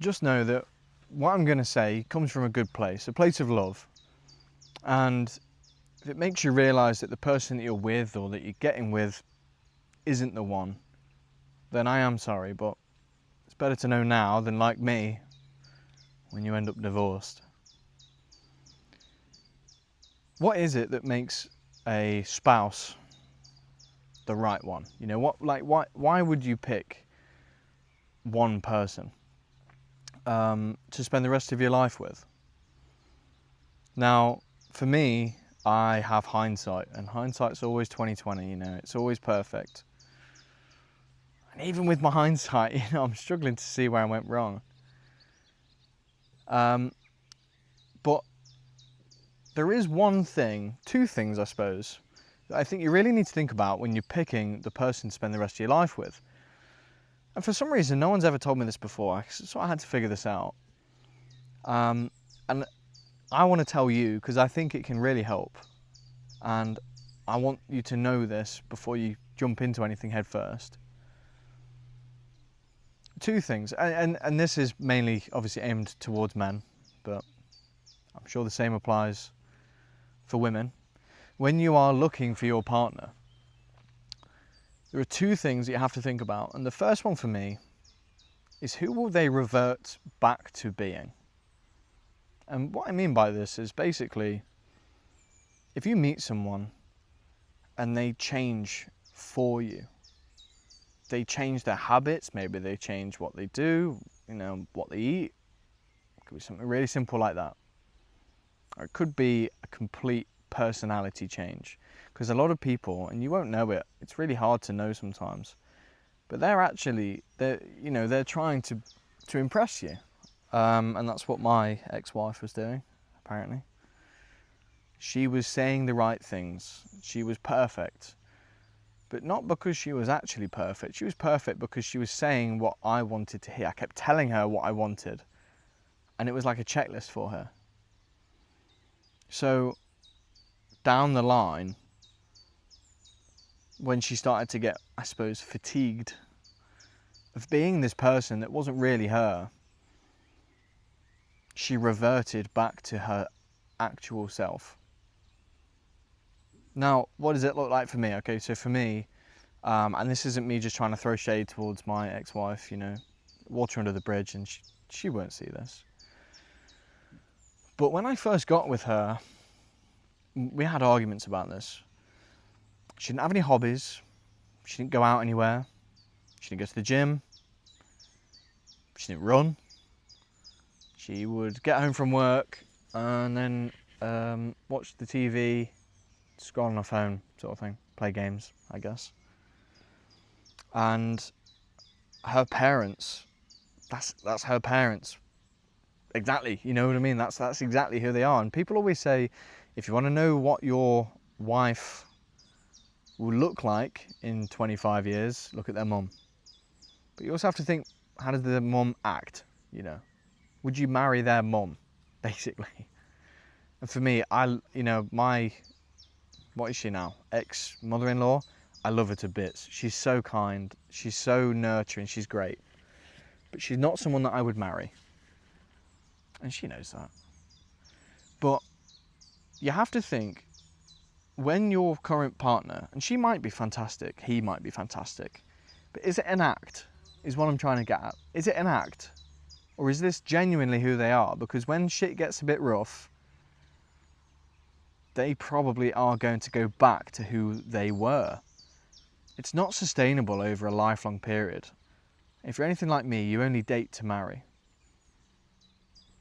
just know that what I'm going to say comes from a good place, a place of love. And if it makes you realise that the person that you're with or that you're getting with isn't the one, then I am sorry, but it's better to know now than, like me, when you end up divorced. What is it that makes a spouse the right one? You know, why would you pick one person to spend the rest of your life with? Now, for me, I have hindsight, and hindsight's always 20/20, you know, it's always perfect. And even with my hindsight, you know, I'm struggling to see where I went wrong. But there is one thing, two things, I suppose, that I think you really need to think about when you're picking the person to spend the rest of your life with. And for some reason, no one's ever told me this before, so I had to figure this out. And I want to tell you because I think it can really help. And I want you to know this before you jump into anything head first. Two things, and this is mainly obviously aimed towards men, but I'm sure the same applies for women. When you are looking for your partner, there are two things that you have to think about. And the first one for me is, who will they revert back to being? And what I mean by this is basically, if you meet someone and they change for you, they change their habits, maybe they change what they do, you know, what they eat. It could be something really simple like that. Or it could be a complete personality change. Because a lot of people, and you won't know it, it's really hard to know sometimes, but they're trying to impress you. And that's what my ex-wife was doing, apparently. She was saying the right things. She was perfect. But not because she was actually perfect. She was perfect because she was saying what I wanted to hear. I kept telling her what I wanted. And it was like a checklist for her. So, down the line, when she started to get, I suppose, fatigued of being this person that wasn't really her, she reverted back to her actual self. Now, what does it look like for me? Okay, so for me, and this isn't me just trying to throw shade towards my ex-wife, you know, water under the bridge, and she won't see this. But when I first got with her, we had arguments about this. She didn't have any hobbies. She didn't go out anywhere. She didn't go to the gym. She didn't run. She would get home from work and then watch the TV, scroll on her phone, sort of thing, play games, I guess. And her parents, that's her parents. Exactly, you know what I mean? That's exactly who they are. And people always say, if you want to know what your wife will look like in 25 years, look at their mum. But you also have to think, how does the mum act, you know? Would you marry their mum, basically? And for me, what is she now? Ex-mother-in-law? I love her to bits. She's so kind, she's so nurturing, she's great. But she's not someone that I would marry. And she knows that. But you have to think, when your current partner, and she might be fantastic, he might be fantastic, but is it an act? Is what I'm trying to get at. Is it an act? Or is this genuinely who they are? Because when shit gets a bit rough, they probably are going to go back to who they were. It's not sustainable over a lifelong period. If you're anything like me, you only date to marry.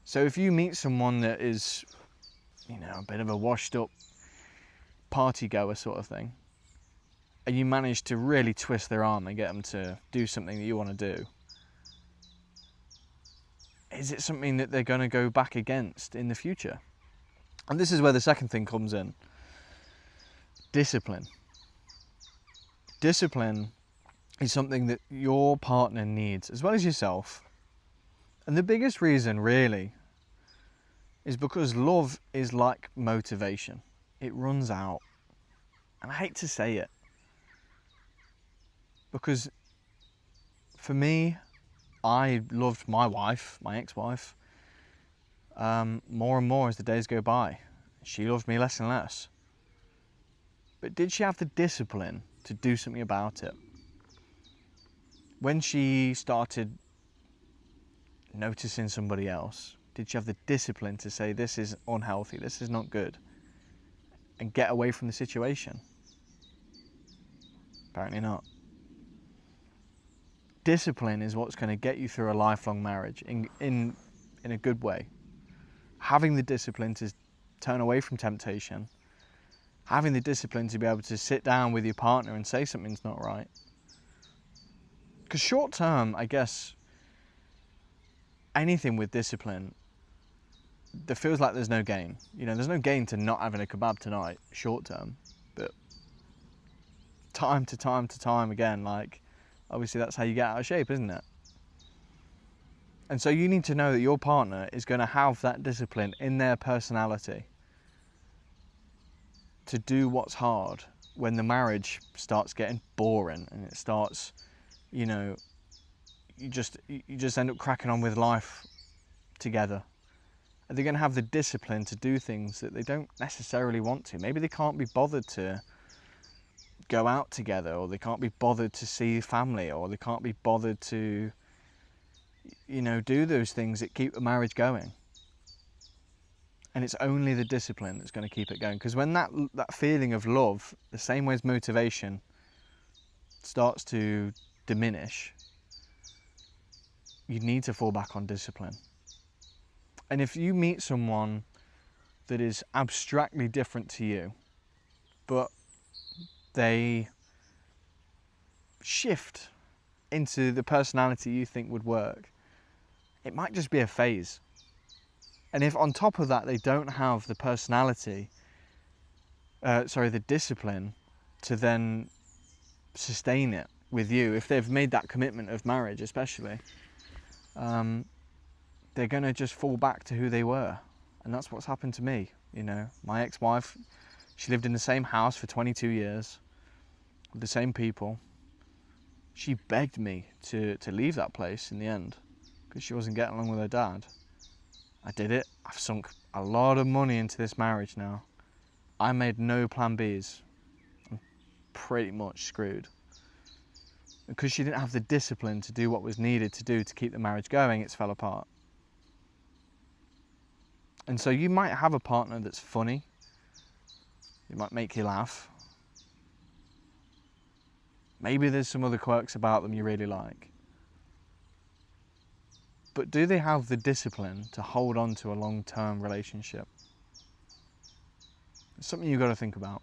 So if you meet someone that is, you know, a bit of a washed up party goer sort of thing, and you manage to really twist their arm and get them to do something that you want to do, is it something that they're going to go back against in the future? And this is where the second thing comes in. Discipline. Discipline is something that your partner needs, as well as yourself. And the biggest reason, really, is because love is like motivation. It runs out. And I hate to say it, because for me, I loved my wife, my ex-wife, more and more as the days go by. She loved me less and less. But did she have the discipline to do something about it? When she started noticing somebody else, did she have the discipline to say, this is unhealthy, this is not good, and get away from the situation? Apparently not. Discipline is what's going to get you through a lifelong marriage in a good way. Having the discipline to turn away from temptation, having the discipline to be able to sit down with your partner and say something's not right. Because short term, I guess, anything with discipline, there feels like there's no gain. You know, there's no gain to not having a kebab tonight, short term. But time to time again, like, obviously that's how you get out of shape, isn't it? And so you need to know that your partner is going to have that discipline in their personality to do what's hard when the marriage starts getting boring and it starts, you know, you just end up cracking on with life together. Are they going to have the discipline to do things that they don't necessarily want to? Maybe they can't be bothered to go out together, or they can't be bothered to see family, or they can't be bothered to, you know, do those things that keep the marriage going. And it's only the discipline that's going to keep it going. Because when that feeling of love, the same way as motivation, starts to diminish, you need to fall back on discipline. And if you meet someone that is abstractly different to you, but they shift into the personality you think would work, it might just be a phase. And if on top of that they don't have the personality, the discipline to then sustain it with you, if they've made that commitment of marriage especially, they're going to just fall back to who they were. And that's what's happened to me. You know, my ex-wife, she lived in the same house for 22 years with the same people. She begged me to leave that place in the end because she wasn't getting along with her dad. I did it. I've sunk a lot of money into this marriage now. I made no plan Bs. I'm pretty much screwed. Because she didn't have the discipline to do what was needed to do to keep the marriage going, it's fell apart. And so you might have a partner that's funny. It might make you laugh. Maybe there's some other quirks about them you really like. But do they have the discipline to hold on to a long-term relationship? It's something you've got to think about.